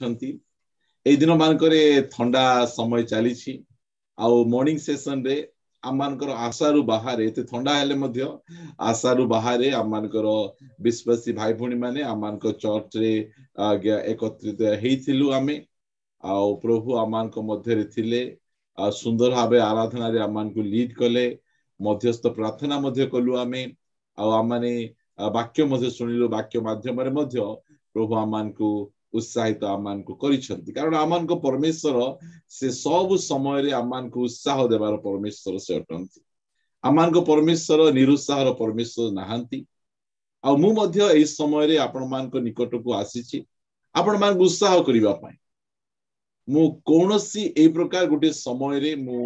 एई दिन मानकरे ठंडा समय चली मॉर्निंग सेशन रे आम मानकर आशारू बाहर एते ठंडा हेले मध्य आशारू बाहर आम मानकर विश्वासी भाई भूणी माने आम मानकर चर्च रे एकत्रित हेइथिलु आमे आ प्रभु आम मानक मध्य रे थिले सुंदर भावे आराधना रे आम मानक लीड कले मध्यस्थ प्रार्थना मध्य कलु आमे आम माने वाक्य मध्य सुनिलु वाक्य माध्यम रे मध्य प्रभु आम मानक उत्साहित आम मानक करिसंती कारण आम मानक परमेश्वर से सब समय रे आम मानक उत्साह देवार परमेश्वर से अटंती आम मानक परमेश्वर निरुत्साहर परमेश्वर नाहांती आ मु मध्य एई समय रे आपण मानक निकट को आसीछि आपण मानक उत्साह करिवा पई मु कोनोसी एई प्रकार गुटे समय रे मु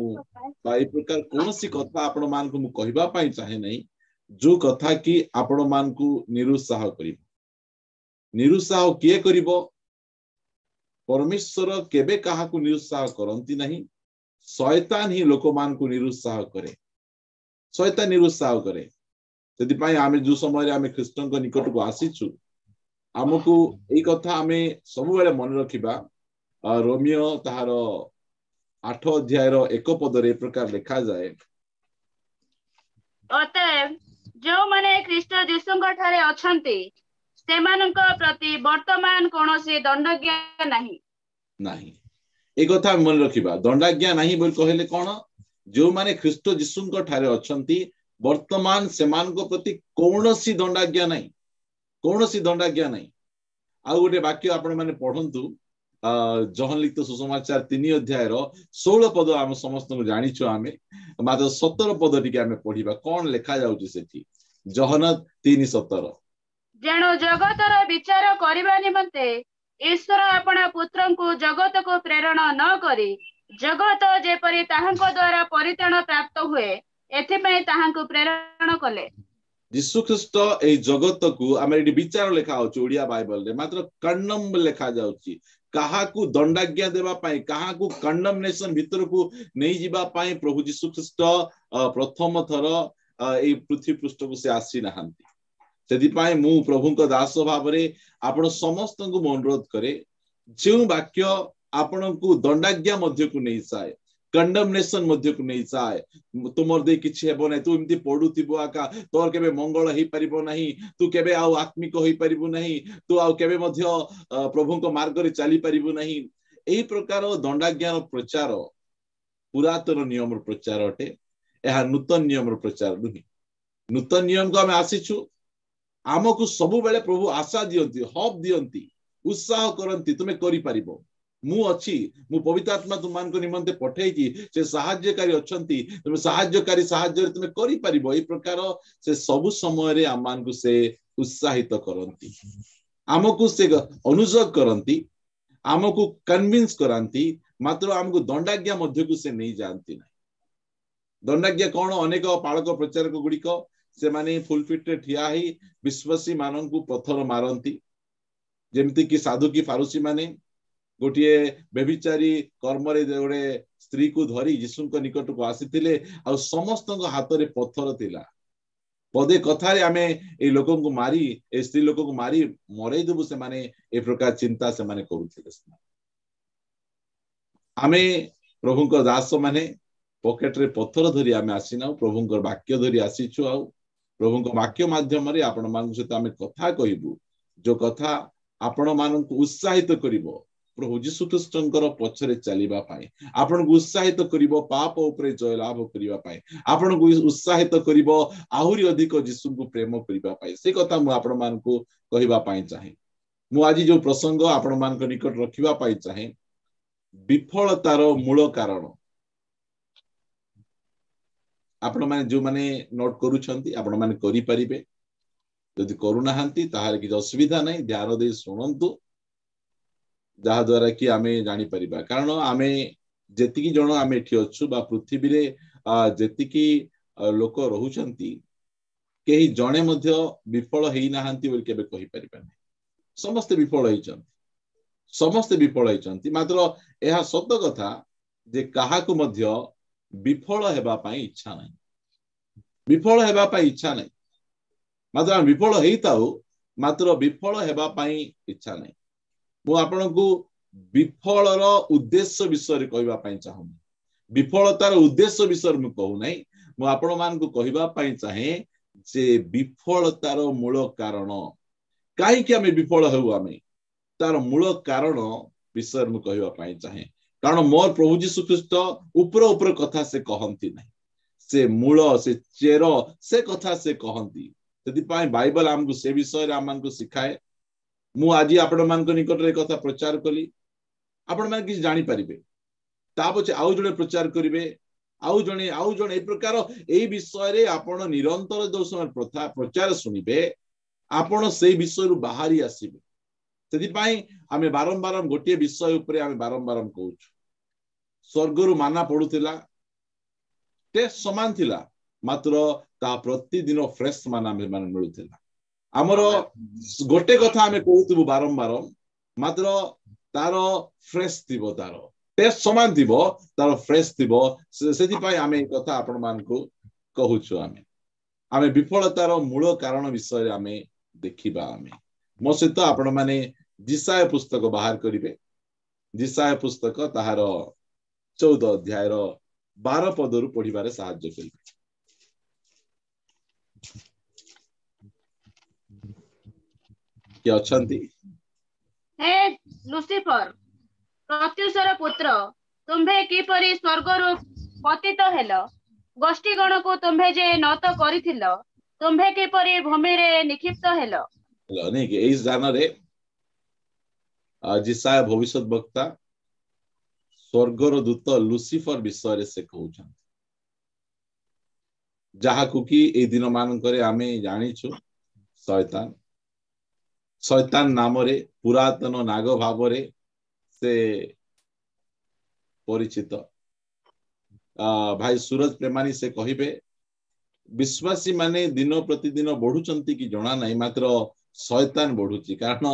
एई प्रकार कोनोसी कथा आपण मानक मु कहिबा पई चाहे नै जो कथा कि आपण मानक निरुत्साह करिवो निरुत्साह किए करिवो परमेश्वर केबे काहा को निरुत्साह करंती नहीं शैतान ही लोक मान को निरुत्साह करे शैतान निरुत्साह करे सेति पई आमे जो समय रे आमे ख्रीष्टन को निकट को आसीछु हमकु एई कथा आमे सब बेले मन रखिबा रोमियो ताहार 8 अध्याय रो 1 पद रे प्रकार लिखा जाए अतएव जो माने ख्रीष्ट यीशुଙ୍କ ठारे अछंती सेमानଙ୍କ प्रति वर्तमान कोनोसी दंडज्ञा नहीं नहीं एक कथा मन रखिबा दंडाज्ञा नहीं बोल कहले कोन जो माने ख्रीष्ट यीशुଙ୍କ ठारे अछंती वर्तमान सेमानଙ୍କ प्रति कोनोसी दंडाज्ञा नहीं आ गोटे वाक्य आपण माने पढंतु जहन लिखित सुसमाचार 3 अध्याय रो 16 पद हम समस्त को जानिछु आमे मात्र 17 पद टिके आमे पढिबा कोन लेखा जाउची सेठी जहन 3:17 जेणु जगतर विचार करिबा निमंते ईश्वर अपना पुत्र को जगत को प्रेरण न करी जगत जेपरि ताहांको द्वारा परित्राण प्राप्त हुए एथिपई ताहांको प्रेरण कले यीशु ख्रीष्ट ए जगत को आमे विचार लेखा होची ओडिया बाइबल रे मात्र कंडम लेखा जाउची कहा को दंडाज्ञा देवा पाई कहा को कंडमनेशन भीतर को नहीं जीवा पाई प्रभु यीशु ख्रीष्ट प्रथम थर ए पृथ्वी पृष्ठ को से आसी नाहंती सेति पाई मु प्रभु को दास भाव रे आपण समस्त को अनुरोध करे जो वाक्य आपण को दंडाज्ञा मध्य को नहीं चाहे कंडमनेशन मध्य को नहीं चाहे तुमर दे किछि हेबो नै तू इमती पडुतिबो आका तोर केबे मंगल हेई परिबो नहीं तू केबे आउ आत्मिक होई परिबो नहीं तू आउ केबे मध्य प्रभु को मार्ग रे चली परिबो नहीं एही प्रकार दंडाज्ञार प्रचार पुरातन नियम रो प्रचार अटे एहा नूतन नियम रो प्रचार नहीं नूतन नियम को हम आसीछु आमको सबु बेले प्रभु आशा दियंती हब दियंती उत्साह करंती तुमे करि परिबो मु अछि मु पवित्र आत्मा तुम मान को निमंते पठेइची से सहायकारी अछंती तुमे सहायकारी सहाय्य तुमे करि परिबो ए प्रकार से सब समय रे आमान को से उत्साहित करंती आमको से अनुजोग करंती आमको कन्विंस करांती मात्र आमको दंडाज्ञा मध्य को से नहीं जानती ना दंडाज्ञा कोन अनेक पालक प्रचारक गुडिक से माने फुलफिट रे ठिया ही विश्वासी मानन को पत्थर मारंती जेमति कि साधु की फारूसी माने गोटिए बेभिचारी कर्म रे गोटे स्त्री को धरी यीशु को निकट को आसीथिले आ समस्त को हाथ रे पत्थर थिला पदे कथा रे आमे ए लोकन को मारी ए स्त्री लोक को मारी मरै देबु से माने ए प्रकार चिंता से माने करूथिले आमे प्रभु को दास माने पॉकेट रे पत्थर धरी आमे आसीना प्रभु को वाक्य धरी आसीछु आ प्रभु को वाक्य माध्यम रे आपण मान सहित आमे कथा कहिबु जो कथा आपण मान को उत्साहित करिवो प्रभु यीशु ख्रीष्टंकर पछरे चलीबा पाए आपण को उत्साहित करिवो पाप ऊपर जय लाभ करिबा पाए आपण को उत्साहित करिवो आहुरी अधिक यीशु को प्रेम करिबा पाए से कथा मु आपण मान को कहिबा पाए चाहे मु आज जो प्रसंग आपण मान को निकट रखिबा पाए चाहे विफलतार मूल कारण आपण माने जो माने नोट करूछंती आपण माने करि परिबे यदि करू नाहंती ताहार कि असुविधा नै ध्यान दे सुनंतु जहा द्वारा कि आमे जानि परिबा कारण आमे जेतिकी जण आमे एठी अछु बा पृथ्वी रे जेतिकी लोक रहुचंती केही जणे मध्य विफल हेई नाहंती बोल केबे कहि परिबा नै समस्त विफल हेचंती मात्र एहा सत्य कथा जे काहा को मध्य विफल हेबा पई इच्छा नै मात्र विफल हेइताउ मात्र विफल हेबा पई इच्छा नै मु आपन को विफलर उद्देश्य विषय कहवा चाहूँ विफलतार उद्देश्य विषय मु कहू नहीं मु आपण मान को कहवा चाहे जे विफलतार मूल कारण कहीं आम विफल हो आम तार मूल कारण विषय मु कहवा चाहे कारण मोर प्रभु जीशु ख्रीस्ट ऊपर ऊपर कथा से कहती नहीं से मूल से चेर से कथा से कहती से बाइबल आमको से विषय आम को शिखाए मु आज आपण मान निकट में कथा प्रचार कली आपण मैंने किसी जानी पारिबे ता पछे आउ जणे प्रचार करिवे आउ जणे ए प्रकार ए विषय रे आपण निरंतर जो समय प्रथा प्रचार सुनिबे आपण से विषय रु बाहरी आसीबे सेति पई आमे बारंबार गोटे विषय ऊपर आमे बारंबार कहूछु स्वर्ग रु माना पडुतिला टेस्ट समान थिला मात्र ता प्रतिदिन फ्रेश माना मान मिलुतिला हमर गोटे कथा आमे कहूतु बारंबार मात्र तार फ्रेश थिबो तार टेस्ट समान थिबो तार फ्रेश थिबो सेति पई आमे कथा आपण मान को कहूछु आमे विफलतार मूल कारण विषय आमे देखिबा आमे मो सहित आपण माने जिसाय पुस्तक बाहर करिवे जिसाय पुस्तक ताहार 14 अध्याय 12 पदरु पढिबारे सहाय्य करिवे कि अछंती हे लुसिफर प्रत्युषर पुत्र तुम्भे किपरि स्वर्गरु पतित हेल गोष्ठी गण को तुम्भे जे नत करिथिल तुम्भे किपरि भूमि रे निक्षिप्त हेल नहीं कि इस जान रे जिसाय भविष्यत वक्ता स्वर्गर दूत लुसिफर विषय से कहउछन जहा को कि ए दिन मान करे आमे जानिछु शैतान शैतान नाम रे पुरातन नाग भाव रे से परिचित भाई सूरज प्रेमानी से कहिबे विश्वासी माने दिन प्रतिदिन बढ़ुचंती कि जणा नहीं मात्र शैतान बढ़ुची कारण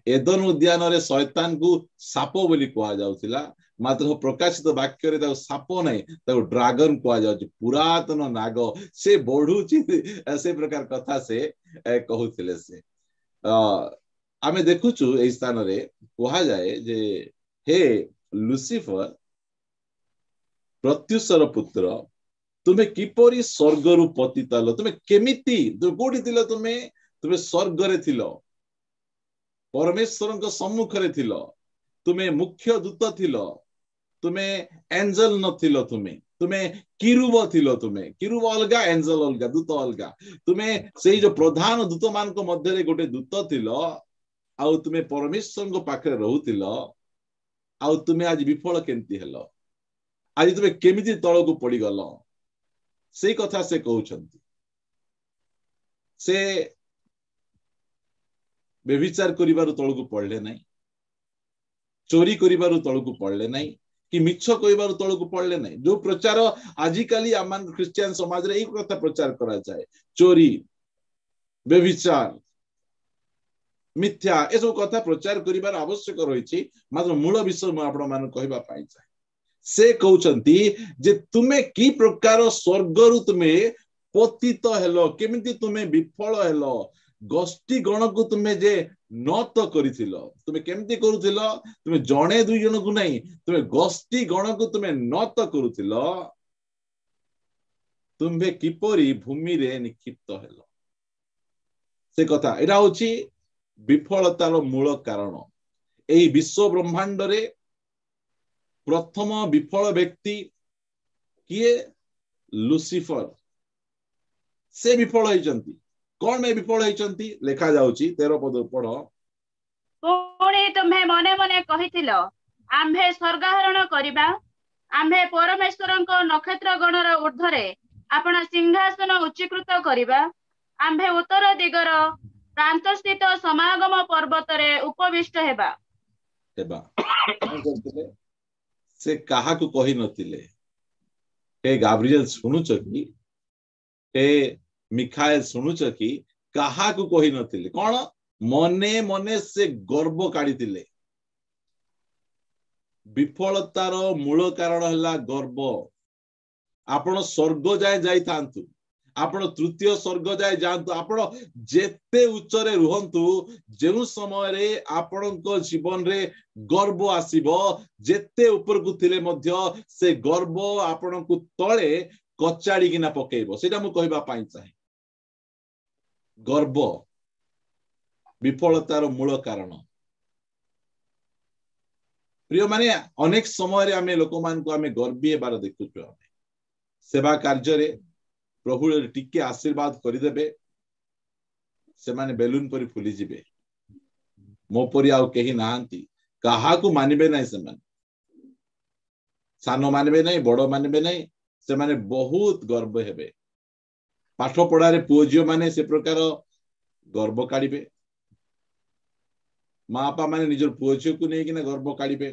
एदन उद्यान रे शैतान को साप बोली कहा जाउतिला मात्र प्रकाशित वाक्य रे ताको साप नहीं ताको ड्रैगन कहा जाउची पुरातन नाग से बढ़ुची से प्रकार कथा से कहउतिले से आमे देखुछु ए स्थान रे कहा जाए जे हे लुसिफर प्रत्युषर पुत्र तुम्हें किपरि स्वर्ग रु पतित हेलो तुम्हें केमिति तुम कोठी थिलो तुम्हें स्वर्ग रे थिलो परमेश्वर सम्मुख रे थिलो तुम्हें मुख्य दूत थिलो तुम्हें एंजल न थिलो तुम्हें किरुब थिलो तुम्हें किरुब अलगा एंजल अलगा दूत अलगा तुम्हें सेई जो प्रधान दूत मान को मध्य रे गोटे दूत थिलो आउ तुम्हें परमेश्वर को पाखरे रहउतिलो आउ तुम्हें आज विफल केंती हेलो आज तुम्हें केमिति तळ को पड़ी गलो से कथा से कहउछंती से व्यभिचार करिबारु तळ को पड़ले नहीं चोरी करिबारु तळ को पड़ले नहीं कि मिछ कहिबारु तळ को पड़ले नहीं जो प्रचार आजिकाली आमान क्रिश्चियन समाज रे एक कथा प्रचार करा जाए चोरी व्यभिचार मिथ्या ए सब कथा प्रचार करिबार आवश्यक रहिछि मात्र मूल विषय म आपण मान कहबा पाई चाहे से कहउछंती जे तुमे की प्रकार स्वर्ग रु तुमे पतित हेलो केमिति तुमे विफल हेलो गोष्ठी गण को तुमे जे नत करिथिलो तुमे केमिति करूथिलो तुमे जणे दुई जण को नहीं तुमे गोष्ठी गण को तुमे नत करूथिलो तुमे किपरि भूमि रे निक्षिप्त हेलो से कथा एटा होछि विफलतार मूल कारण एई विश्व ब्रह्मांड रे प्रथम विफल व्यक्ति किए लुसिफर से विफल होइचंती कौन में विफल होइचंती लेखा जाउची 13 पद पढ पुणी तुम्हे मने मने कहिथिलो आम्भे स्वर्गारोहण करिबा आम्भे परमेश्वरଙ୍କ नक्षत्र गणर ऊर्ध्वरे आपण सिंहासन उच्चीकृत करिबा आम्भे उत्तर दिगर प्रांतस्थित समागम पर्वत रे उपविष्ट हेबा से कहा को कही नथिले हे गाब्रिएल सुनुच कि हे मिखाएल सुनुच कि कहा को कही नथिले कौन मने मने से गर्व काढिथिले विफलतार मूल कारण हला गर्व आपण स्वर्ग जाए जाई थांतु आपण तृतीय स्वर्ग जाए जातु आपण जेते उच्चरे रुहंतु जेउ समय रे आपणको जीवन रे गर्व आसीबो जेते ऊपर को थिले मध्य से गर्व आपणको तळे कचाड़ी किना पकेइबो सेटा मु कहबा पाई चाहे गर्व विफलतार मूल कारण प्रिय माने अनेक समय रे आमे लोक मान को आमे गर्वी हेबार देखुछु आमे सेवा कार्य रे प्रभु टिके आशीर्वाद करिदेबे से माने बेलून परि फुली जिबे मो परि आउ केही नाहंती कहा को मानिबे नै से माने सानो मानिबे नै बड़ो मानिबे नै से माने बहुत गर्व हेबे पाठ पढ़ारे पुओ झियो माने से प्रकार गर्व काढिबे माँ बापा माने निजर पुओ झियो को नै किना गर्व काढिबे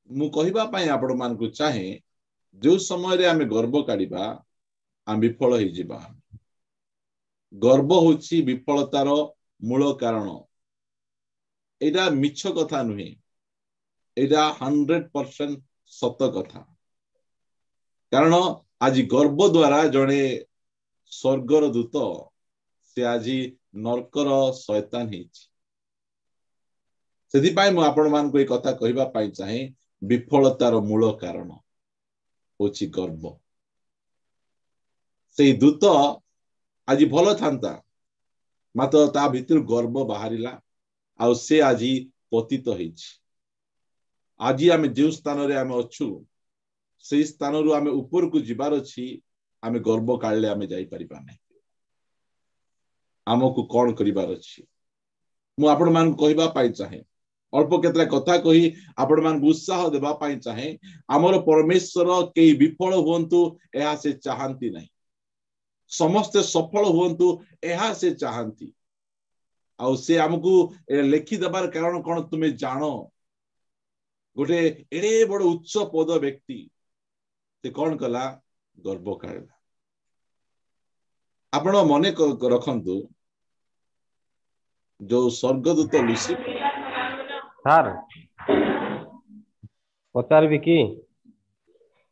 मु कहिबा पई आपण मान को चाहे जो समय रे आमे गर्व काढिबा आम विफल हो जिबा गर्व होछि विफलतार मूल कारण एटा मिछ कथा नुहे एटा 100% सत कथा कारण आज गर्व द्वारा जड़े स्वर्गर दूत से आज नरकर शैतान हेछि सेति पाई मु आपण मान को ए कथा कहिबा पाई चाहे विफलतार मूल कारण होछि गर्व से दूत आज भल थांता मात्र ता भीतर गर्व बाहरिला आ से आज पतित हेछि आज आमे जो स्थान रे आमे अछु से स्थान रु आमे ऊपर को जिबार अछि आमे गर्व काढले आमे जाई परिबा नै हमकु कोन करिबार अछि मु आपण मान कहिबा पाई चाहे अल्प केतरा कथा कही आपण मान उत्साह देबा पाई चाहे हमर परमेश्वर के विफल होंतु एहा से चाहंती नहीं समस्त सफल होंतु एहा से चाहंती आ से हमकु लेखि दबार कारण कोन तुमे जानो गोटे एडे बड़ उच्च पद व्यक्ति से कौन कला गर्व काढला आपण मने रखंतु जो स्वर्गदूत लुसिफर सर पचारबी की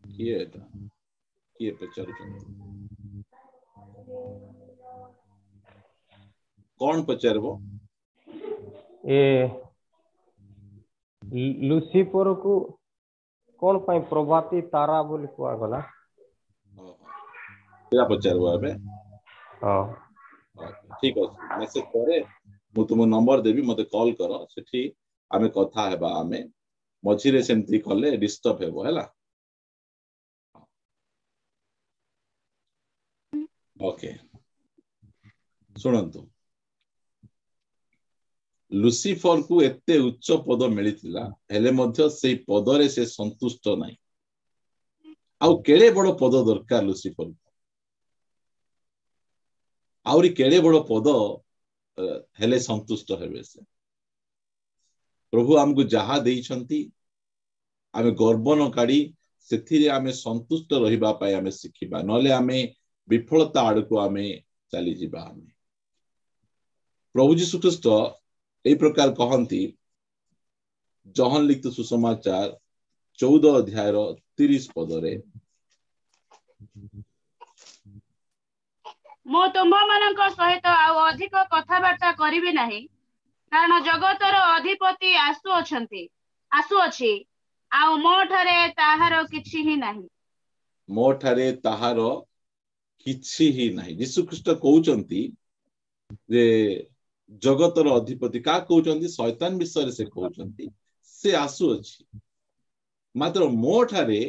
किए पचार कौन पचारबो ए लुसिफर को कौन पाई प्रभाती तारा बोली कुआ गला तेरा पचारबो एबे हां ठीक अछि मैसेज करे मु तुम नंबर देबी मते कॉल करो सेठी आमे कथा हेबा आमे मझिरे सेमती कले डिस्टर्ब हेबो हैला ओके सुनंतु लुसिफर को एते उच्च पद मिलिथिला हेले मध्य से पदरे से संतुष्ट नाही आउ केड़े बड़ पद दरकार लुसिफर आउरी केड़े बड़ पद हेले संतुष्ट हेबे से प्रभु हमको जहा देइछंती आमे गर्व न काढी सेथिरे आमे संतुष्ट रहिबा पाए आमे सिखिबा नले आमे विफलता आडको आमे चली जिबा आमे प्रभु यीशु ख्रीष्ट ए प्रकार कहंती जहन लिखित सुसमाचार 14 अध्याय 30 पदरे मो तुम मानक सहित आउ अधिक कथाबार्ता करिबि नाही कारण जगतर अधिपति आसु अछि आउ मो ठारे ताहार किछि ही नाही मो ठारे ताहार किछि ही नाही यीशु ख्रीष्ट कहउचंती जे जगतर अधिपति का कहउचंती शैतान विषय से कहउचंती से आसु अछि मात्र मो ठारे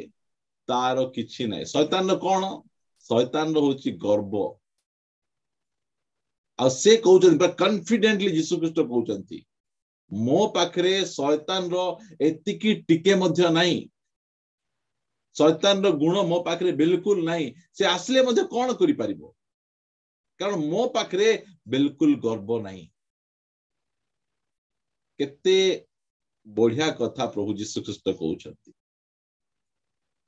तार किछि नाही शैतान कोन शैतान होछि गर्व आ से कहउचंती कॉन्फिडेंटली यीशु ख्रीष्ट कहउचंती मो पाखरे शैतान रो एतिकी टिके मध्य नाही शैतान रो गुण मो पाखरे बिल्कुल नाही से आसले मध्य कोन करि परिबो कारण मो पाखरे बिल्कुल गर्व नाही केते बढ़िया कथा प्रभु यीशु ख्रीष्ट कहउचंती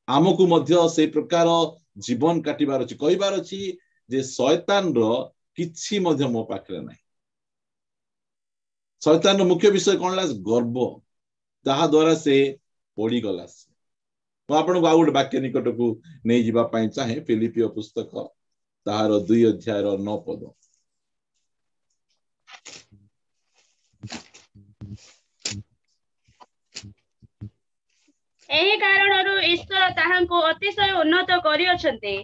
आमकु मध्य से प्रकार जीवन काटिबार अछि कहिबार अछि जे शैतान रो किछि मध्य मो पाखरे नाही शैतान रो मुख्य विषय कोन ला गर्व जहा द्वारा से पड़ी गला से आपन को आ गोटे वाक्य निकट को नहीं जीवा पाई चाहे फिलिपियो पुस्तक ताहार 2 अध्याय 9 पद। एही कारणरू ईश्वर ताहांको अतिशय उन्नत करियछन्ते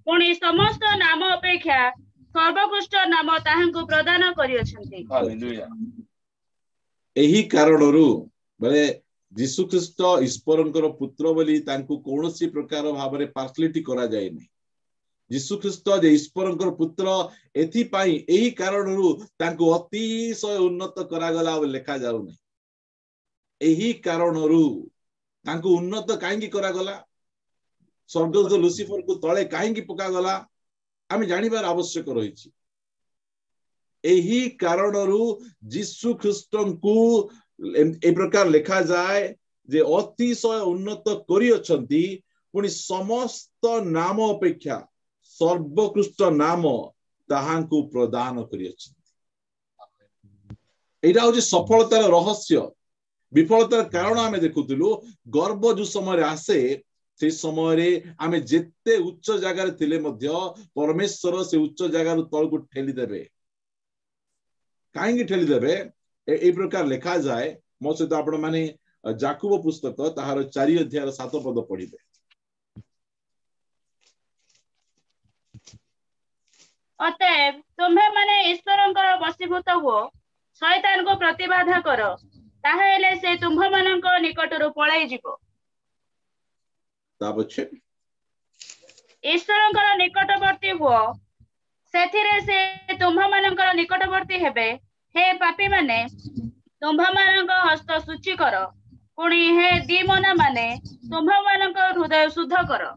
पुणी समस्त नाम अपेक्षा सर्वोत्कृष्ट नाम ताहांको प्रदान करियछन्ते। हालेलुया। एही कारणरू बले यीशु ख्रीष्ट ईश्वरंकर पुत्र बोली तांको कोनोसी प्रकार भाबरे पार्सलिटी करा जाय नै। यीशु ख्रीष्ट जे ईश्वरंकर पुत्र एथि पाई एही कारणरू तांको अतिशय उन्नत करा गला लेखा जाउ नै। एही कारणरू तांको उन्नत काहेकि करा गला, स्वर्गदूत लुसिफर को तळे काहेकि पका गला आमे जानिबार आवश्यक रहिछि। एही कारणरू यीशु ख्रीष्टंकु ए प्रकार लिखा जाए जे अतिशय उन्नत करियछन्ति पुणी समस्त नाम अपेक्षा सर्वोत्कृष्ट नाम ताहांकु प्रदान करियछन्ति। एटा होछि सफलतार रहस्य। विफलतार कारण आमे देखुतिलु गर्व जो समय आसे से समय आमे जेते उच्च जगार थिले मध्य परमेश्वर से उच्च जगार तल को ठेली देबे। काहेकि ठेली देबे ए प्रकार लिखा जाए। मो सहित आपण माने याकूब पुस्तक ताहार 4 अध्याय 7 पद पढ़िबे। अतएव तुम्हें माने ईश्वरंकर वशीभूत हो शैतान को प्रतिबाधा करो ताहेले से तुम्भ मानक निकटरू पळाई जीवो। ताबछे ईश्वरंकर निकटवर्ती हो सेथिरे से तुम्भ मानकर निकटवर्ती हेबे। हे पापी माने तुम्भ मानक हस्त शुचि करो पुणी हे दीमना माने तुम्भ मानक हृदय शुद्ध करो।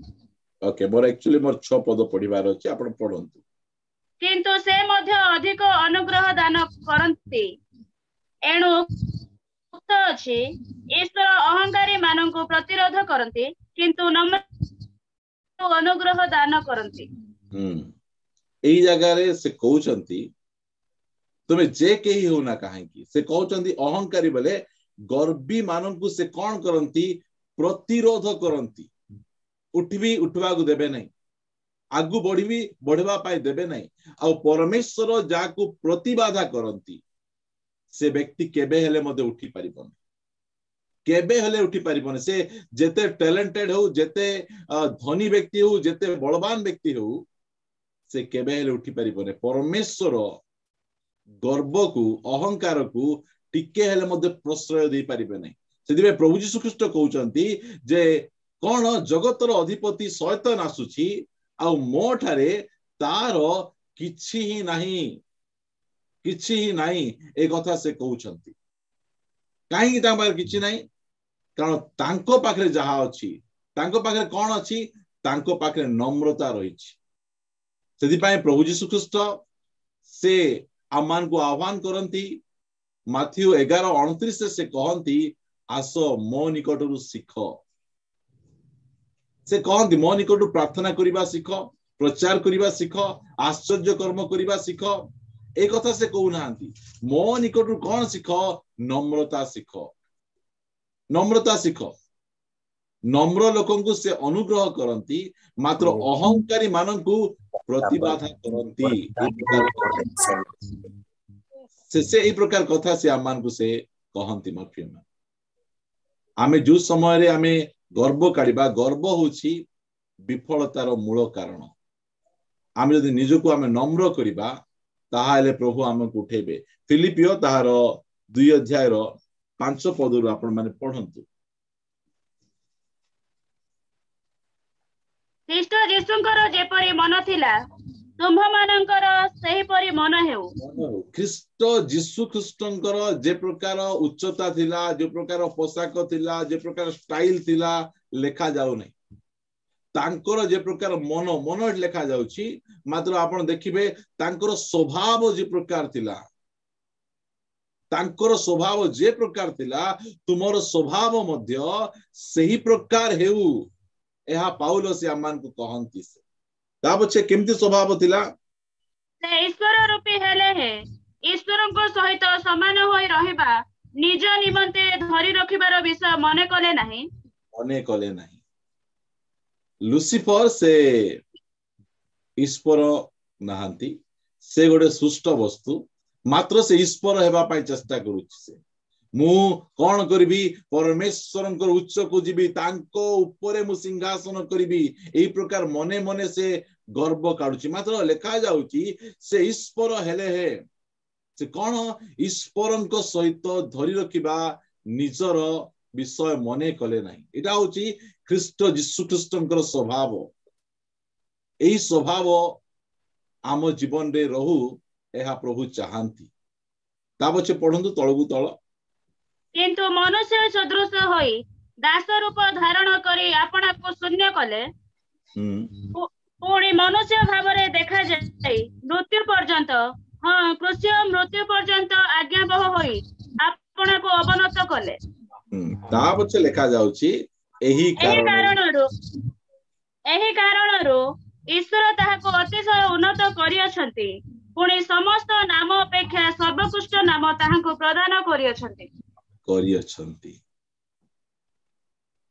ओके मोर एक्चुअली मोर 6 पद पढ़िबार अछि आपण पढंतु। किंतु से मध्य अधिक अनुग्रह दान करंती एणु उक्त अछि ईश्वर अहंकारी माननको प्रतिरोध करंती किंतु नम्र अनुग्रह दान करंती। एई जगह रे से कहउचंती तुमे जे केही हो ना काहेकि से कहउचंती अहंकारी बले गर्वी माननको से कोन करंती प्रतिरोध करंती। उठबी उठवा को देबे नहीं, आगु बढ़ी बढ़वा पाई देबे नहीं। आ परमेश्वर जाको प्रतिबाधा करंती से व्यक्ति केबे हेले मधे उठी परिबन, केबे हेले उठी परिबन। से जेते टैलेंटेड हो, जेते धनी व्यक्ति हो, जेते बलवान व्यक्ति हो, से केबे हेले उठी परिबन। परमेश्वर गर्व को अहंकार को टिके हेले मधे प्रश्रय दे परिबे नहीं। सेदिबे प्रभु यीशु ख्रीष्ट कहउचंती जे कोन जगतर अधिपति शैतान आसुछि आ मो ठारे तार किछि ही नाही, किछि ही नाही ए कथा से कहउचंती। काहेकि ता पाखरे किछि नाही, कारण तांको पाखरे जहा अछि तांको पाखरे कोन अछि, तांको पाखरे नम्रता रहिछि। सेदि पय प्रभु यीशु ख्रीष्ट से आमान को आह्वान करंती। माथ्यू 11:29 से कहंती आसो मो निकटरू सिख। से कहंती मो निकटरू प्रार्थना करिबा सिख, प्रचार करिबा सिख, आश्चर्य कर्म करिबा सिख। एक कथा से कहू नांती मो निकटरू कौन सिख, नम्रता सिख। नम्रता सिख। नम्र लोकंकु से अनुग्रह करंती मात्र अहंकारी मानंकु प्रतिबाधा करंती। से ए प्रकार कथा से आमान को से कहंती। मफियमा आमे जो समय रे आमे गर्व काढिबा, गर्व होछि विफलतार मूल कारण। आमे यदि निजको आमे नम्र करिबा ताहाले प्रभु हमको उठेबे। फिलिपियो ताहार 2 अध्याय 5 पदरु आपण माने पढंतु। ख्रीष्ट यीशुंकर जेपरि मन थिला तुम्भ मानकर सेही परि मन हेउ। ख्रीष्ट यीशु ख्रीष्टंकर जे प्रकार उच्चता थिला, जे प्रकार पोशाक थिला, जे प्रकार स्टाइल थिला लेखा जाउ नै। तांकर जे प्रकार मन मन लेखा जाउछि, मात्र आपण देखिबे तांकर स्वभाव जे प्रकार थिला, तांकर स्वभाव जे प्रकार थिला तुमर स्वभाव मध्य सही प्रकार हेउ। एहा पाउलो से आमान को कहंती से ता बचे केमती स्वभाव थिला। से ईश्वर रूपी हेले हे ईश्वरଙ୍କ सहित समान होई रहिबा निज निमंते धरि रखिबार विषय मने कले नाही। लुसिफर से ईश्वर नहांती से गोटे सुष्ट वस्तु मात्र से ईश्वर हेबा पाई चेष्टा करूछि से मु कौन करी परमेश्वर उच्च को जीवी तांको उपरे मु सिंहासन करी एई प्रकार मने मने से गर्व काढुछि मात्र लेखा जाउछि से ईश्वर हेले हे से कौन ईश्वर सहित धरी रखिबा निजर विषय मने कले नहीं एटा होछि ख्रीष्ट यीशु ख्रीष्टंकर स्वभाव एई स्वभाव आम जीवन रे रहू एहा प्रभु चाहंती ता पछे पढंतु तळगु तळ किंतु मनुष्य सदृश होई दास रूप धारण करी आपना को शून्य कले पुणी मनुष्य भावरे देखा जाय मृत्यु पर्यंत हाँ कृष्ण मृत्यु पर्यंत आज्ञाबह होई आपना को अवनत कले ता पछे लेखा जाउची एही कारणरो ईश्वर ताहाको अतिशय उन्नत करियछंती पुणी समस्त नाम अपेक्षा सर्वोत्कृष्ट नाम ताहाको प्रदान करियछंती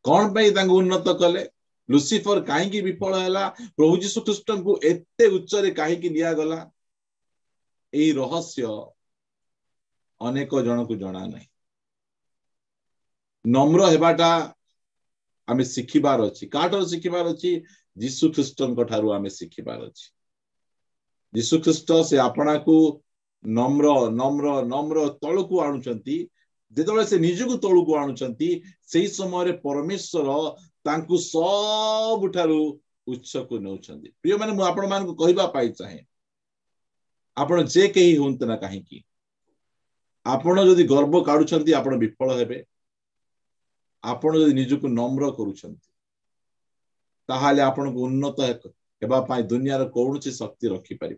कौन पे उन्नत कले लुसिफर कहीं विफल है प्रभु यीशु ख्रीष्ट को एते उच्च रे कहीं निया गला एई रहस्य अनेक जन को जना नहीं नम्र हेबाटा आमे शिखिबार अछि काठर शिखिबार अछि यीशु ख्रीष्टन ठारू आमे शिखिबार अछि यीशु ख्रीष्ट से आपना को नम्र नम्र नम्र तळकु आणुचंती जेतबे से निजकु तळकु आणुचंती सेही समय परमेश्वर तांकु सब ठारू उच्च को नउचंती प्रिय माने मु आपण मान को कहबा पाई चाहे आपण जे केही होंत ना काहे की आपण जदि गर्व काढुचंती आपण विफल हेबे आपण जदि निजकु नम्र करूचंती ताहाले आपण को उन्नत हेबा पाई दुनिया रो कोनोसी शक्ति रखि पारि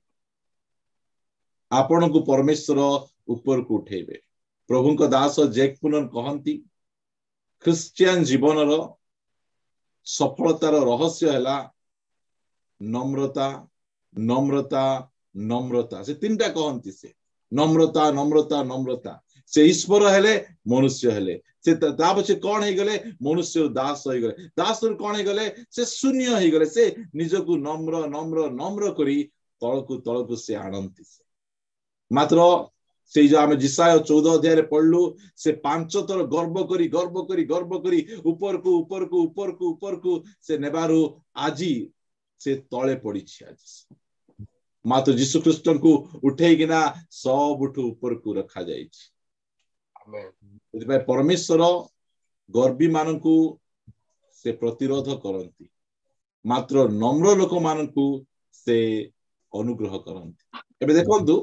आपण को परमेश्वर ऊपर को उठेबे प्रभु को दास जैक पुनर कहंती क्रिश्चियन जीवन रो सफलतार रहस्य हैला नम्रता नम्रता नम्रता से तीनटा कहंती से नम्रता नम्रता नम्रता से ईश्वर हेले मनुष्य हेले से ता पछे कोन हे गले मनुष्य दास हे गले दास कोन हे गले से शून्य हे गले से निजकु नम्र नम्र नम्र करी तळकु से आनंती से मात्र से जो आमे जिसाय 14 अध्याय पढ़लु से 5 थर गर्व करी ऊपर को से नेबारु आजी से तळे पड़ी आज मात्र यीशु ख्रीष्ट को उठे किना सब उठू ऊपर को रखा जाय आमेन परमेश्वर गर्वी मान को से प्रतिरोध करंती मात्र नम्र लोक मान को से अनुग्रह करंती एबे देखंतु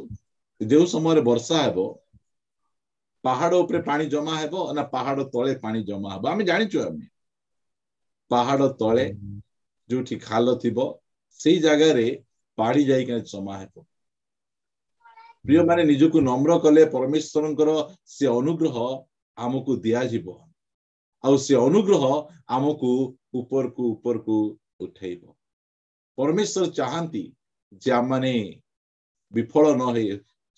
जो समय वर्षा हेबो पहाड़ ऊपर पानी जमा हेबो ना पहाड़ तले पानी जमा हेबो आमे जानिचु आमे पहाड़ तले जोठी खाल थिबो सेही जगह रे पानी जाई के जमा हेबो प्रिय माने निजकु नम्र कले परमेश्वरंकर से अनुग्रह हमकु दिया जिवो आ से अनुग्रह हमकु ऊपर को उठेइबो परमेश्वर चाहंती जे आमाने विफल न हे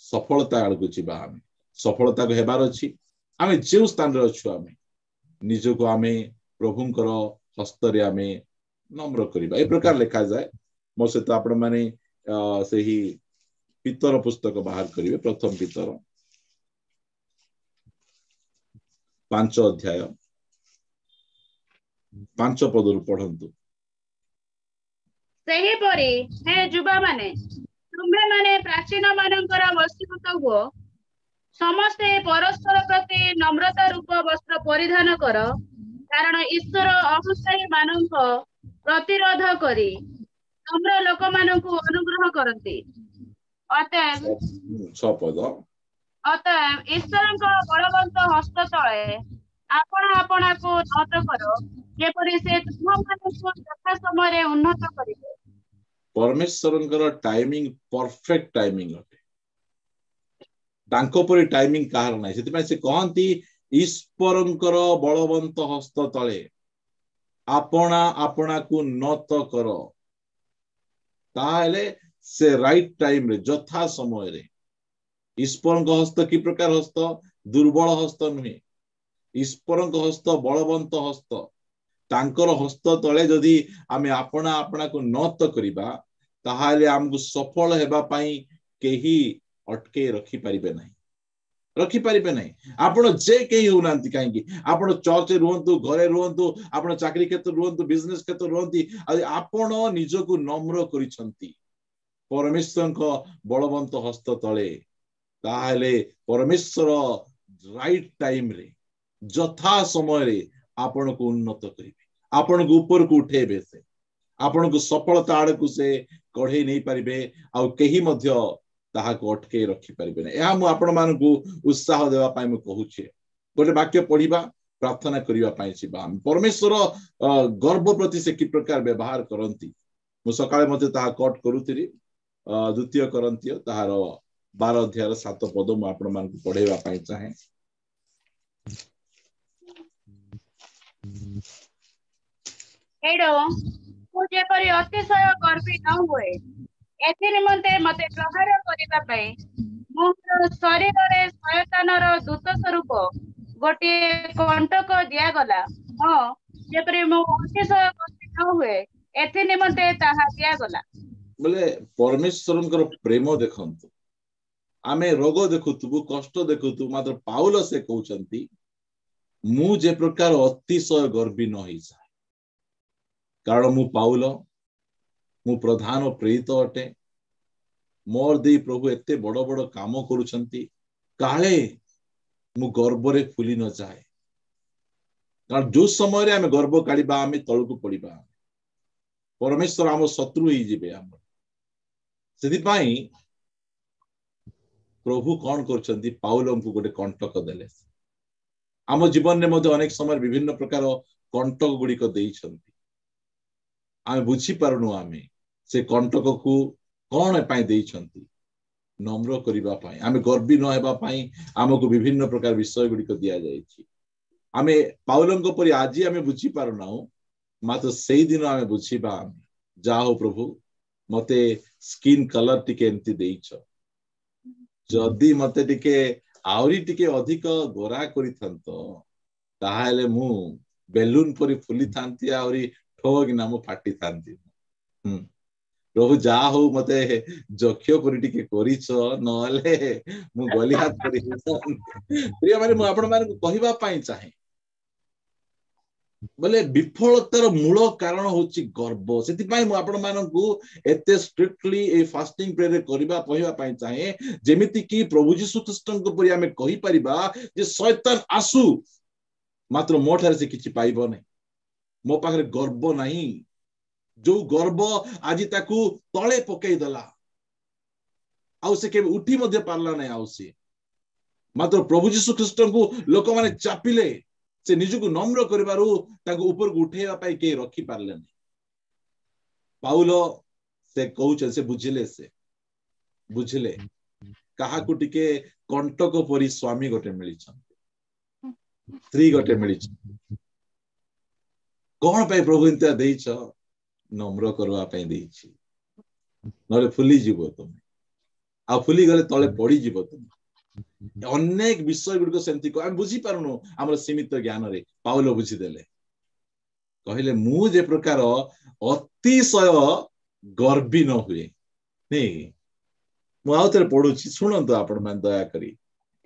सफलता आड़कू जीवा आमे सफलता को हेबार अछि आमे जे स्थान रे अछु आमे निजको आमे प्रभुंकर हस्त रे आमे नम्र करिबा ए प्रकार लिखा जाय मो से तो आपण माने सेही पितर पुस्तक बाहर करिवे प्रथम पितर 5 अध्याय 5 पदरु पढंतु सेही परी हे जुबा माने तुम्हे माने प्राचीन मानकर वशीभूत हुओ समस्ते परस्पर प्रति नम्रता रूप वस्त्र परिधान कर कारण ईश्वर अहुसाई मानक प्रतिरोध करी नम्र लोक मानकु अनुग्रह करती अतएव ईश्वरଙ୍କ बलवंत हस्त तळे आपण आपणा को नत करो जेपरि से तुमମାନଙ୍କୁ यथा समय उन्नत करिवे परमेश्वरंकर टाइमिंग परफेक्ट टाइमिंग अटे तांको परि टाइमिंग कार नै सेति से कहंती ईश्वरंकर बलवंत हस्त तळे आपणा आपणा को नत करो ताले से राइट टाइम रे यथा समय रे ईश्वरंक हस्त की प्रकार हस्त दुर्बल हस्त नुहे ईश्वरंक हस्त बलवंत हस्त तांकर हस्त तले जदि आमे आपना आपना को नत करिबा ताहाले हमकु सफल हेबा पई केही अटके रखी परिबे नहीं रखी परिबे नहीं आपण जे केही होनांती काहेकि आपण चर्च रुहंतु घरे रुहंतु आपण चाकरी क्षेत्र रुहंतु बिजनेस क्षेत्र रुहंती आपण निजको नम्र करिसंती परमेश्वर को बलवंत हस्त तले ताहाले परमेश्वर राइट टाइम रे जथा समय रे आपण को उन्नत करिवे आपण को ऊपर को उठेबे से आपण को सफलता आड़ को से कढ़े नहीं पारिबे आ केही मध्य ताहा को अटके रखी पारिबे ना या मु आपण मान को उत्साह देवा पाई मु कहूछे गोटे वाक्य पढ़िबा प्रार्थना करिवा पाई छिबा परमेश्वर गर्व प्रति से कि प्रकार व्यवहार करंती मु सकाळे मते ताहा कट करूतिरी द्वितीय करंतिय ताहार 12 अध्याय 7 पद मु आपण मान को पढ़ेवा पाई चाहे एडो मुझे परि अतिशय गर्वी न हुए एथि निमंते मते प्रहार करिबा पई मोर शरीर रे शयतानर दूत स्वरूप गोटे कंटक दिया गला हां जेपरि मो अतिशय गर्वी न हुए एथि निमंते ताहा दिया गला बोले परमेश्वरंकर प्रेम देखंतु आमे रोग देखुतु कष्ट देखुतु मात्र पाउल से कहउचंती मु जे प्रकार अतिशय गर्वी न होई जाय कारण मु पाउल मु प्रधान प्रेरित अटे मोर दे प्रभु एते बड़ बड़ काम करूछंती काले मु गर्व रे फुली न जाए कारण जो समय रे आमे गर्व काढिबा आमे तळकु पडिबा परमेश्वर आम शत्रु ही जिबे हम सेति पई प्रभु कौन करछंती पाउलम को गोटे कंटक देले आम जीवन में मध्य अनेक समय विभिन्न प्रकार कंटक गुड़िक देइछंती आमे बुझी पारनु आमे से कंटक को कौन पाई देइछंती नम्र करिबा पाई आमे गर्वी न हेबा पाई हमको विभिन्न प्रकार विषय गुड़िक दिया जायछि आमे पाउलंको परि आजि आमे बुझी पारनाउ मात्र सेही दिन आमे बुझीबा जा हो प्रभु मते स्किन कलर टिके एंती देइछ जदि मते टिके आउरी टिके अधिक गोरा करिथंतो ताहाले मु बेलून परि फुली थांती आउरी ठोगिना मु फाटी थांती प्रभु जा हो मते जक्ष्य परि टिके करिछ नले मु गली हाथ परि प्रिय माने मु आपण माने कहिबा पाई चाहे बोले विफलतार मूल कारण होची गर्व सेति पई मु आपण मानकू एते स्ट्रिक्टली ए फास्टिंग प्रेयर करिबा पहिबा पई चाहे जेमिति कि प्रभु यीशु ख्रीष्टଙ୍କ परि हमें कहि परिबा जे शैतान आसु मात्र मो ठारे से किछि पाइबो नै मो पाखरे गर्व नाही जो गर्व आजि ताकू तळे पकेई दला आउ से के उठी मध्ये पारला नै आउ से मात्र प्रभु यीशु ख्रीष्टଙ୍କୁ लोक माने चापिले से निजको नम्र करिबारु ताको ऊपर को उठेबा पाई के रखी पारले नै पाउल से कहउछ से बुझिले कहा को टिके कंटक परि स्वामी गोटे मिलिछन स्त्री गोटे मिलिछन कोन पाई प्रभु इंता देइछ नम्र करवा पाई देइछि नले फुली जीवो तुमे आ फुली गले तळे पड़ी जीवो तुमे अनेक विषय गुड़िक सेमती को हम बुझी पारुनु हमर सीमित ज्ञान रे पाउल बुझी देले कहले मु जे प्रकार अतिशय गर्वी न हुए नै मु आउतरे पढुछि सुनंतु आपण मान दया करी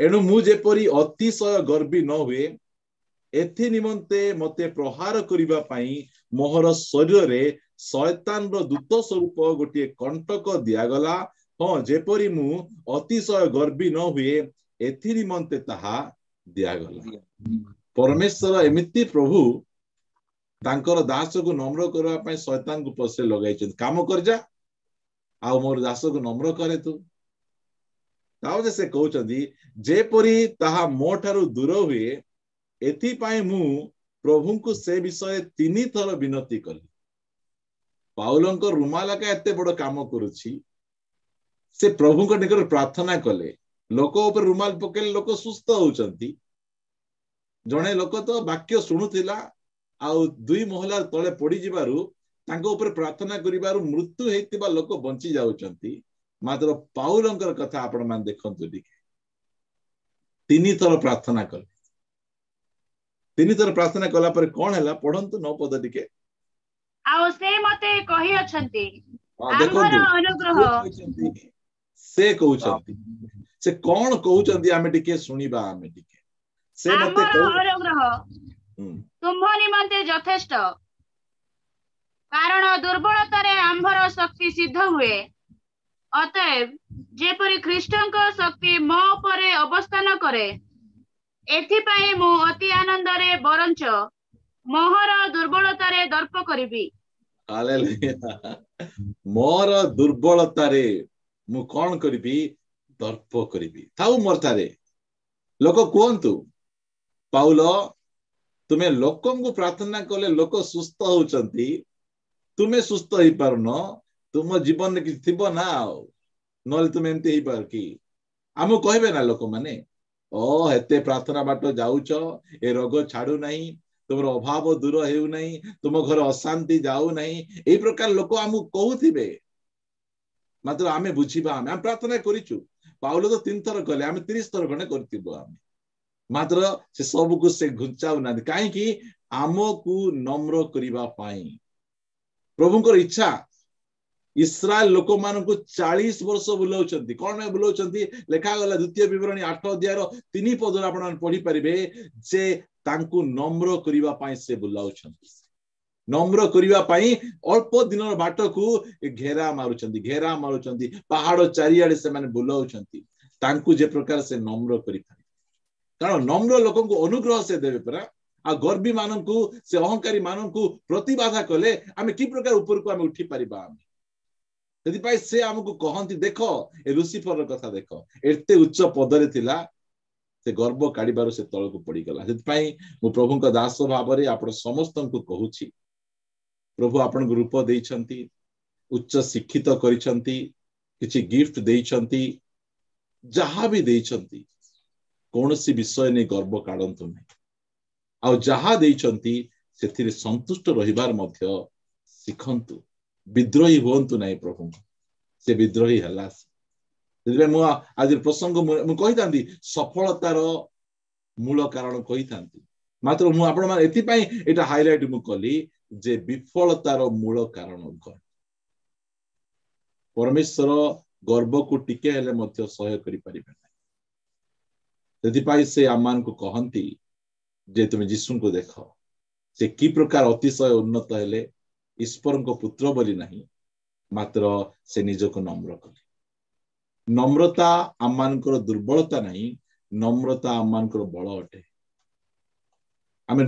एनु मु जे परी अतिशय गर्वी न हुए एथि निमंते मते प्रहार करिबा पई मोहर शरीर रे शैतान रो दूत स्वरूप गोटे कंटक दिया गला हां जेपरी मु अतिशय गर्वी न हुए एथि निमंते ताहा दिया गला परमेश्वर एमिति प्रभु तांकर दास को नम्र करबा पई शैतान को पसे लगाई छ काम कर जा आ मोर दास को नम्र करे तू ताउ से कहउछंदी जेपरी ताहा मो ठारू दूर हुए एथि पई मु प्रभु को से विषय 3 थर विनती कली पाउलंको रुमाला का एते बड़ काम करूछि से प्रभु को निकट प्रार्थना कले लोक ऊपर रुमाल पकेले लोक सुस्थ होउचंती जणे लोक तो वाक्य सुनुथिला आ 2 महला तळे पड़ी जिबारु तांको ऊपर प्रार्थना करिबारु मृत्यु हेतिबा लोक बंची जाउचंती मात्र पाउलंकर कथा आपण मान देखंतु टिके 3 थर प्रार्थना कले तीन थर प्रार्थना कला पर कौन है पढ़ंतु 9 पद टिके आउ से मते कहि अछंती देखो आम्भर अनुग्रह से कहउछंती से कौन कहउछंती आमे टिके सुनिबा आमे टिके से मते आम्भर अनुग्रह तुम निमंते यथेष्ट कारण दुर्बलतारे आम्भर शक्ति सिद्ध हुए अतएव जेपरि ख्रीष्टଙ୍କ शक्ति मो परे अवस्थान करे एथिपाई मु अति आनंदरे बरंच मोहर दुर्बलतारे दर्प करिबी हालेलुया मोर दुर्बलतारे मु कोन करिबी दर्प करिबी थाउ मोरथारे लोक कोंतु पाउल तुमे लोकंगु प्रार्थना कले लोक सुस्थ होचंती तुमे सुस्थ होई पारनो तुम जीवन कि थिबो ना नले तुमे एमते ही पार की आमु कहबे ना लोक माने ओ हेते प्रार्थना बाट जाउछ ए रोग छाडू नाही तुमर अभाव दूर हेउ नाही तुम घर अशांति जाऊ नाही ए प्रकार लोक आमु कहूथिबे मात्र आमे बुझिबा आमे प्रार्थना करिछु पाउल तो 3 थर कले आमे 30 थर खने करतिबो आमे मात्र से सब को से घुंचाउ ना काहे कि आमको नम्र करिबा पाई प्रभुଙ୍କର इच्छा इस्राएल लोक मान को 40 वर्ष बुलाउछंती कोन में बुलाउछंती लेखा गला द्वितीय विवरणी 8 अध्याय 3 पद आपण पढी परिबे जे तांको नम्र करिबा पाई से बुलाउछंती नम्र करिबा पाई अल्प दिन बाट को घेरा मारुछंती पहाड़ चारियाडे से माने बुलाउछंती तांको जे प्रकार से नम्र करि पारे कारण नम्र लोकन को अनुग्रह से देबे परा आ गर्वी मानन को से अहंकारी मानन को प्रतिबाधा कले आमे की प्रकार ऊपर को आमे उठी परिबा आमे यदि पाई से हमको कहंती देखो ए लुसिफर कथा देखो एते उच्च पदरे थिला से गर्व काढिबारो से तळ को पड़ी गला यदि पाई मु प्रभु को दास भाव रे आपण समस्त को कहूची प्रभु आपण को रूप देइछंती उच्च शिक्षित करिछंती किछि गिफ्ट देइछंती जहा भी देइछंती कोनोसी विषय ने गर्व काढंतु नै आ जहा देइछंती सेथिरे संतुष्ट रहिबार मध्य सिखंतु विद्रोही होंतु नै प्रभु से विद्रोही हलास मु आज प्रसंग मु कहितांती सफलतार मूल कारण कहितांती मात्र मु आपण मान एथि पई एटा हाइलाइट मु कली जे विफलतार मूल कारण गर्व परमेश्वर गर्व को टिके हेले मध्य सहय करि परिबे नै यदि पाई से आमान को कहंती जे तुम यीशु को देखो से की प्रकार अतिशय उन्नत हेले ईश्वर को पुत्र बोली नहीं मात्र से निज को नम्र कले नम्रता आमानकर दुर्बलता नहीं नम्रता आमानकर बल अटे आमे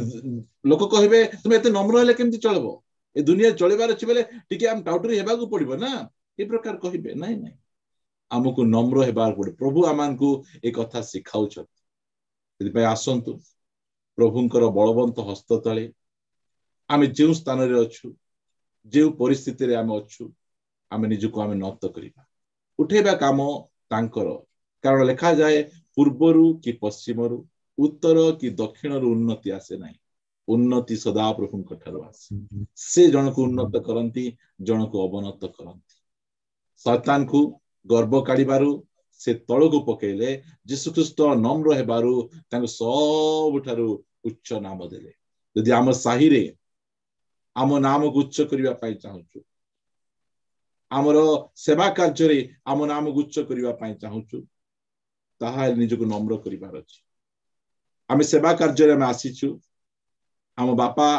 लोक कहबे तुम एते नम्र हेले केमति चलबो ए दुनिया चलेबार अछि बेले टिके हम टाउटरी हेबा को पड़िबो ना ए प्रकार कहबे नहीं नहीं हमको नम्र हेबार पड़े प्रभु आमान को एक कथा सिखाउ छ यदि भाई आसंतु प्रभुंकर बलवंत हस्त तले आमे जे स्थान रे अछु जे परिस्थिति रे आमे अछु आमे निजको आमे नत करिबा उठेबा काम तांकर कारण लेखा जाए पूर्वरु कि पश्चिमरु उत्तर कि दक्षिणरु उन्नति आसे नाही उन्नति सदा प्रभुंक ठारो आसे से जन को उन्नत करंती जन को अवनत करंती शैतान को गर्व काढिबारु से तळ को पकेले यीशु ख्रीष्ट नम्र हेबारु तांको सबठारु उच्च नाम देले यदि आम साही रे आम नाम को उच्च करिबा पाई चाहूछु आमर सेवा कार्य रे आम नाम को उच्च करिबा पाई चाहूछु ताहा निजको नम्र करिबार अछि आमे सेवा कार्य रे हम आसीछु आम बापा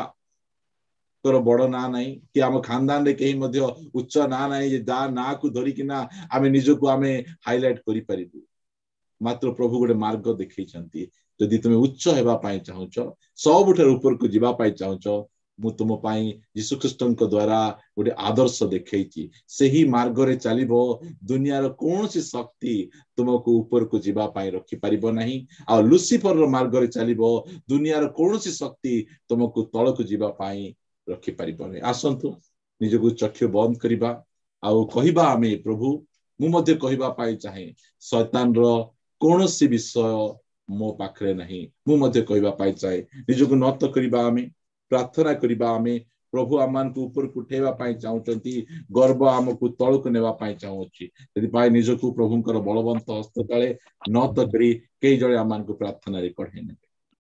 तोर बड़ ना नहीं कि आम खानदान रे केही मध्य उच्च ना नहीं जे दा ना को धरि किना आमे निजको आमे हाइलाइट करि परिबु मात्र प्रभु गोटे मार्ग देखै छंती यदि तुमे उच्च हेबा पाई चाहूछ सबुठर ऊपर को जीवा पाई चाहूछ मु तुम पाई यीशु ख्रीष्टଙ୍କ द्वारा गोटे आदर्श देखैची सेही मार्ग रे चलिबो दुनियार कोनसी शक्ति तुमको ऊपर को जीवा पाई रखि परिबो नाही आ लुसिफर रो मार्ग रे चलिबो दुनियार कोनसी शक्ति तुमको तळ को जीवा पाई रखि परिबो नाही आसंतु निजको चक्षु बंद करिबा आ कहिबा आमे प्रभु मु मध्ये कहिबा पाई चाहे शैतान रो कोनसी विषय मो पाखरे नहीं मु मध्ये कहिबा पाई चाहे निजको नत करिबा आमे प्रार्थना करिबा आमे प्रभु आमान को ऊपर उठेबा पाई चाहउचंती गर्व आमको तळ को नेबा पाई चाहउची यदि पाई निजको प्रभुंकर बलवंत हस्त तळे नत करी केई जळे आमान को प्रार्थना रे कढे नेबे।